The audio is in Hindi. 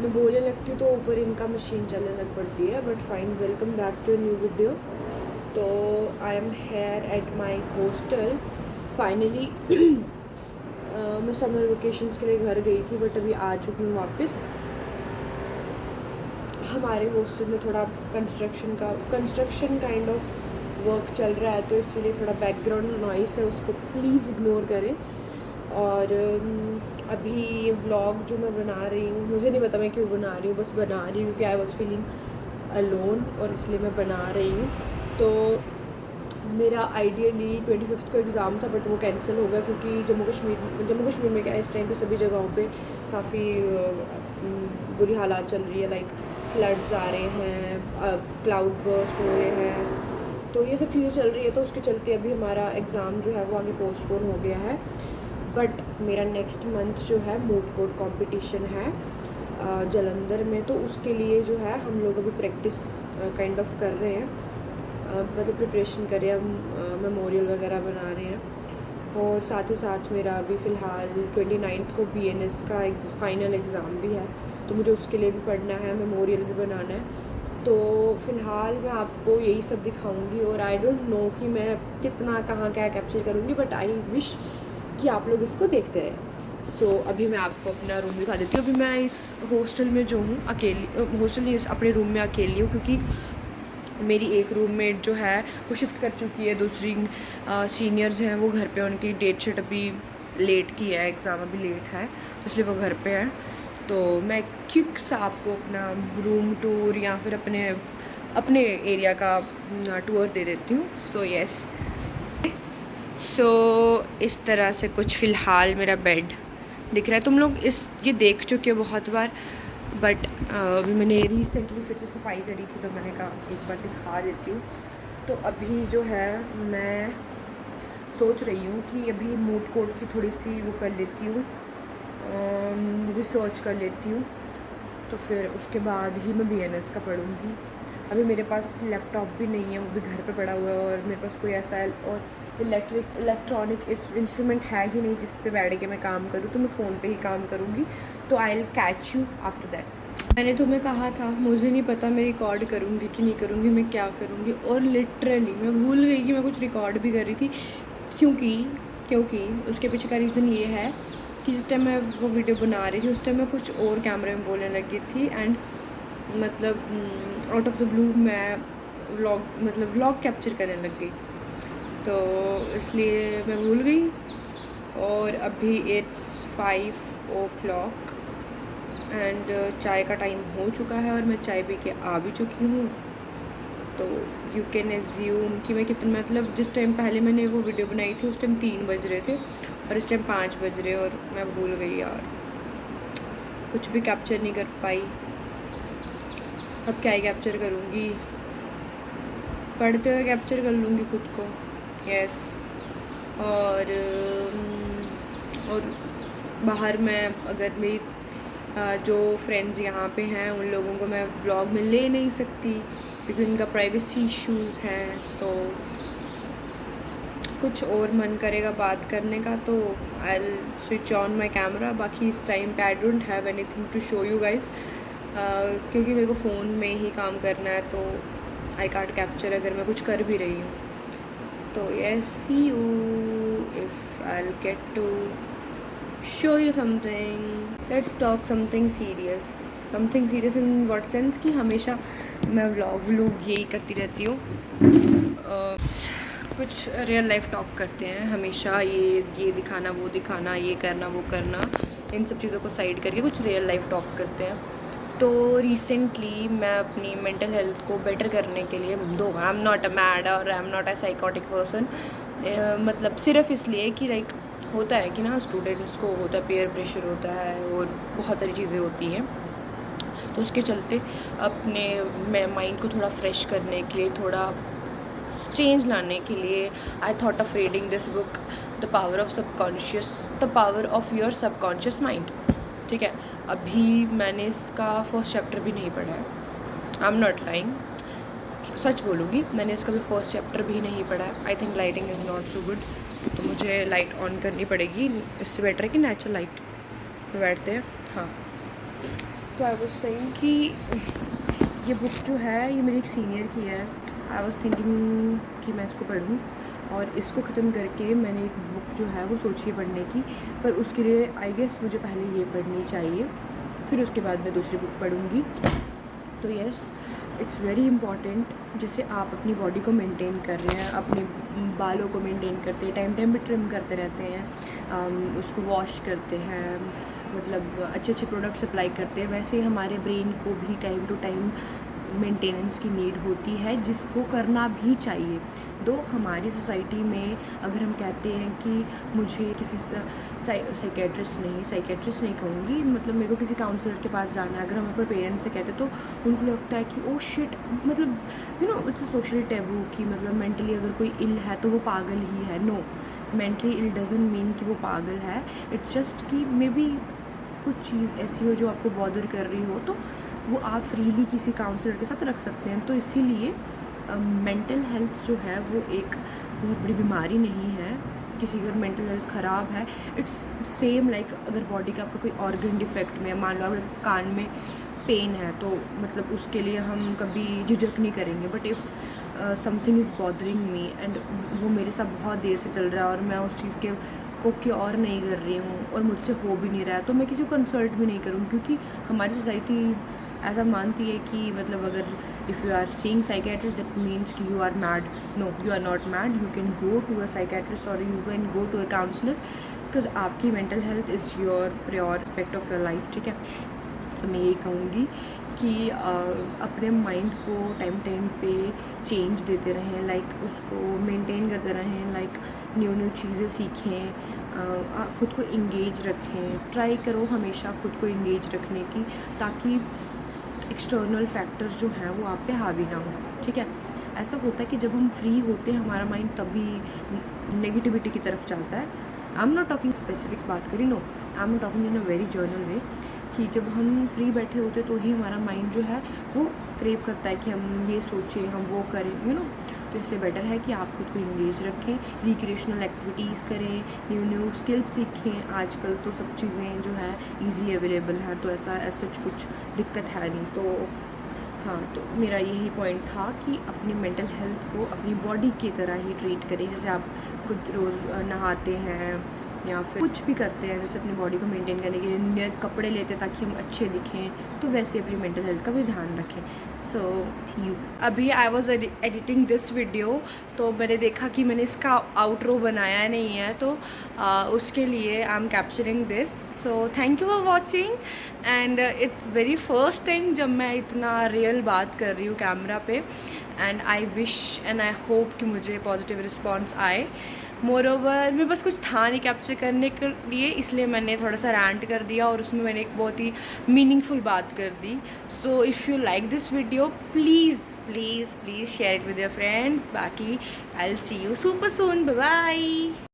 जब मैं बोलने लगती हूँ तो ऊपर इनका मशीन चलने लग पड़ती है। But fine, welcome back to new video. तो I am here at my hostel finally. मैं समर वेकेशंस के लिए घर गई थी बट अभी आ चुकी हूँ वापस। हमारे हॉस्टल में थोड़ा कंस्ट्रक्शन काइंड ऑफ वर्क चल रहा है, तो इसीलिए थोड़ा बैकग्राउंड नॉइस है, उसको प्लीज़ इग्नोर करें। और अभी ये व्लॉग जो मैं बना रही हूँ, मुझे नहीं पता मैं क्यों बना रही हूँ, बस बना रही हूँ कि आई वॉज फीलिंग अलोन और इसलिए मैं बना रही हूँ। तो मेरा आइडियली 25th को एग्ज़ाम था बट वो कैंसिल हो गया क्योंकि जम्मू कश्मीर में क्या इस टाइम पे सभी जगहों पे काफ़ी बुरी हालात चल रही है। लाइक फ्लड्स आ रहे हैं, क्लाउड बर्स्ट हो रहे हैं, तो ये सब चीज़ें चल रही है। तो उसके चलते अभी हमारा एग्ज़ाम जो है वो आगे पोस्टपोन हो गया है। बट मेरा नेक्स्ट मंथ जो है मूड कोर्ट कंपटीशन है जलंधर में, तो उसके लिए जो है हम लोग अभी प्रैक्टिस काइंड ऑफ कर रहे हैं, मतलब प्रिपरेशन कर रहे हैं, मेमोरियल वगैरह बना रहे हैं। और साथ ही साथ मेरा अभी फ़िलहाल 29th को BNS का फाइनल एग्ज़ाम भी है, तो मुझे उसके लिए भी पढ़ना है, मेमोरियल भी बनाना है। तो फ़िलहाल मैं आपको यही सब दिखाऊंगी और आई डोंट नो कि मैं कितना कहाँ क्या कैप्चर करूँगी, बट आई विश कि आप लोग इसको देखते रहें। सो अभी मैं आपको अपना रूम दिखा देती हूँ। अभी मैं इस हॉस्टल में जो हूँ अकेली, हॉस्टल नहीं, अपने रूम में अकेली हूँ क्योंकि मेरी एक रूममेट जो है वो शिफ्ट कर चुकी है, दूसरी सीनियर्स हैं वो घर पे, उनकी डेट शीट अभी लेट की है, एग्ज़ाम अभी लेट है, इसलिए वो घर पे है। तो मैं क्विक सा आपको अपना रूम टूर या फिर अपने एरिया का टूर दे देती हूँ। सो यस, सो इस तरह से कुछ फ़िलहाल मेरा बेड दिख रहा है। तुम लोग ये देख चुके हो बहुत बार, बट अभी मैंने रिसेंटली फिर से सफाई करी थी तो मैंने कहा एक बार दिखा देती हूँ। तो अभी जो है मैं सोच रही हूँ कि अभी मूड कोर्ट की थोड़ी सी वो कर लेती हूँ, रिसर्च कर लेती हूँ, तो फिर उसके बाद ही मैं BNS का पढ़ूँगी। अभी मेरे पास लैपटॉप भी नहीं है, वो भी घर पे पड़ा हुआ है, और मेरे पास कोई ऐसा और इलेक्ट्रॉनिक इंस्ट्रूमेंट है ही नहीं जिस पे बैठ के मैं काम करूँ, तो मैं फ़ोन पे ही काम करूँगी। तो I will catch you after that. मैंने तुम्हें कहा था, मुझे नहीं पता मैं रिकॉर्ड करूँगी कि नहीं करूँगी, मैं क्या करूँगी, और लिटरली मैं भूल गई कि मैं कुछ रिकॉर्ड भी कर रही थी। क्योंकि उसके पीछे का रीज़न ये है कि जिस टाइम मैं वो वीडियो बना रही थी उस टाइम मैं कुछ और कैमरे में बोलने लगी थी, एंड मतलब आउट ऑफ द ब्लू मैं व्लॉग कैप्चर करने लग गई, तो इसलिए मैं भूल गई। और अभी इट्स 5 o'clock एंड चाय का टाइम हो चुका है और मैं चाय पी के आ भी चुकी हूँ। तो यू कैन एज्यूम कि मैं कितना, मतलब जिस टाइम पहले मैंने वो वीडियो बनाई थी उस टाइम 3 बज रहे थे और इस टाइम 5 बज रहे, और मैं भूल गई यार, कुछ भी कैप्चर नहीं कर पाई। अब क्या ही कैप्चर करूँगी, पढ़ते हुए कैप्चर कर लूँगी खुद को। यस, और बाहर मैं अगर मेरी जो फ्रेंड्स यहाँ पे हैं उन लोगों को मैं व्लॉग में ले नहीं सकती क्योंकि उनका प्राइवेसी इश्यूज़ हैं, तो कुछ और मन करेगा बात करने का तो I will switch on my camera. बाकी इस टाइम पे I don't have anything to show you guys, क्योंकि मेरे को फ़ोन में ही काम करना है, तो आई कांट कैप्चर अगर मैं कुछ कर भी रही हूँ। तो yes, see you if I will get to show you something. Let's talk something serious in what sense कि हमेशा मैं व्लॉग यही करती रहती हूँ, कुछ रियल लाइफ टॉक करते हैं हमेशा, ये दिखाना वो दिखाना, ये करना वो करना, इन सब चीज़ों को साइड करके कुछ रियल लाइफ टॉक करते हैं। तो रिसेंटली मैं अपनी मेंटल हेल्थ को बेटर करने के लिए, though I am not a mad और I am not a psychotic person, मतलब सिर्फ इसलिए कि लाइक होता है कि ना स्टूडेंट्स को होता है, पेयर प्रेशर होता है और बहुत सारी चीज़ें होती हैं, तो उसके चलते अपने माइंड को थोड़ा फ्रेश करने के लिए, थोड़ा चेंज लाने के लिए I thought of reading this book, the power of your subconscious mind. ठीक है, अभी मैंने इसका फर्स्ट चैप्टर भी नहीं पढ़ा है, आई एम नॉट लाइंग, सच बोलूँगी, मैंने इसका भी फर्स्ट चैप्टर भी नहीं पढ़ा है। I think lighting is not so good, तो मुझे लाइट ऑन करनी पड़ेगी, इससे बेटर है कि नेचुरल लाइट में बैठते हैं। हाँ, तो आई वाज सेइंग कि ये बुक जो है ये मेरी एक सीनियर की है. आई वाज थिंकिंग कि मैं इसको पढूं और इसको ख़त्म करके मैंने एक बुक जो है वो सोची है पढ़ने की, पर उसके लिए आई गेस मुझे पहले ये पढ़नी चाहिए, फिर उसके बाद मैं दूसरी बुक पढ़ूँगी. तो यस, इट्स वेरी इम्पॉर्टेंट. जैसे आप अपनी बॉडी को मेंटेन कर रहे हैं, अपने बालों को मेंटेन करते हैं, टाइम टाइम पे ट्रिम करते रहते हैं, उसको वॉश करते हैं, मतलब अच्छे अच्छे प्रोडक्ट्स अप्लाई करते हैं, वैसे ही हमारे ब्रेन को भी टाइम टू टाइम मेंटेनेंस की नीड होती है, जिसको करना भी चाहिए. दो हमारी सोसाइटी में अगर हम कहते हैं कि मुझे किसी साइकेट्रिस्ट नहीं कहूँगी, मतलब मेरे को किसी काउंसलर के पास जाना है, अगर हम अपने पेरेंट्स से कहते तो उनको लगता है कि ओ शिट, मतलब you know it's a social taboo कि मतलब मेंटली अगर कोई इल है तो वो पागल ही है. No, mentally ill doesn't mean कि वो पागल है. इट्स जस्ट कि मे बी कुछ चीज़ ऐसी हो जो आपको बॉदर कर रही हो, तो वो आप फ्रीली किसी काउंसलर के साथ रख सकते हैं. तो इसीलिए मेंटल हेल्थ जो है वो एक बहुत बड़ी बीमारी नहीं है. किसी की अगर मेंटल हेल्थ ख़राब है, इट्स सेम लाइक अगर बॉडी का आपका कोई ऑर्गन डिफेक्ट में, मान लो अगर कान में पेन है तो मतलब उसके लिए हम कभी झिझक नहीं करेंगे. But if something is bothering me and वो मेरे साथ बहुत देर से चल रहा है और मैं उस चीज़ के को क्योर नहीं कर रही हूँ और मुझसे हो भी नहीं रहा है, तो मैं किसी को कंसल्ट भी नहीं करूँ, क्योंकि हमारी सोसाइटी ऐसा मानती है कि मतलब अगर if you are seeing psychiatrist that means कि you are mad. No, you are not mad. You can go to a psychiatrist और you can go to a counsellor, because आपकी mental health is your prior aspect of your life. ठीक है, तो मैं यही कहूँगी कि अपने माइंड को टाइम टाइम पे चेंज देते रहें, लाइक उसको मेंटेन करते रहें, लाइक न्यू चीज़ें सीखें, खुद को इंगेज रखें. ट्राई करो हमेशा खुद को इंगेज रखने की, ताकि एक्सटर्नल फैक्टर्स जो हैं वो आप पे हावी ना हो. ठीक है, ऐसा होता है कि जब हम फ्री होते हैं हमारा माइंड तभी नेगेटिविटी की तरफ जाता है. I am not talking specific बात करी, no, I am talking in a very general way, कि जब हम फ्री बैठे होते तो ही हमारा माइंड जो है वो क्रेव करता है कि हम ये सोचें, हम वो करें, यू नो. तो इसलिए बेटर है कि आप खुद को इंगेज रखें, रिक्रिएशनल एक्टिविटीज़ करें, न्यू स्किल्स सीखें. आजकल तो सब चीज़ें जो है ईज़िली अवेलेबल हैं, तो ऐसा कुछ दिक्कत है नहीं. तो हाँ, तो मेरा यही पॉइंट था कि अपनी मेंटल हेल्थ को अपनी बॉडी की तरह ही ट्रीट करें. जैसे आप खुद रोज़ नहाते हैं या फिर कुछ भी करते हैं, जैसे अपनी बॉडी को मेंटेन करने के लिए नए कपड़े लेते हैं ताकि हम अच्छे दिखें, तो वैसे अपनी मेंटल हेल्थ का भी ध्यान रखें. सो यू, अभी I was editing this video, तो मैंने देखा कि मैंने इसका आउटरो बनाया नहीं है, तो उसके लिए I am capturing this. So thank you for watching. And it's very first time जब मैं इतना रियल बात कर रही हूँ कैमरा पे, and I wish and I hope कि मुझे पॉजिटिव रिस्पॉन्स आए. मोर ओवर मेरे पास कुछ था नहीं कैप्चर करने के लिए, इसलिए मैंने थोड़ा सा रैंट कर दिया और उसमें मैंने एक बहुत ही मीनिंगफुल बात कर दी. So if you like this video, please please please share it with your friends. बाकी I will see you super soon. Bye bye.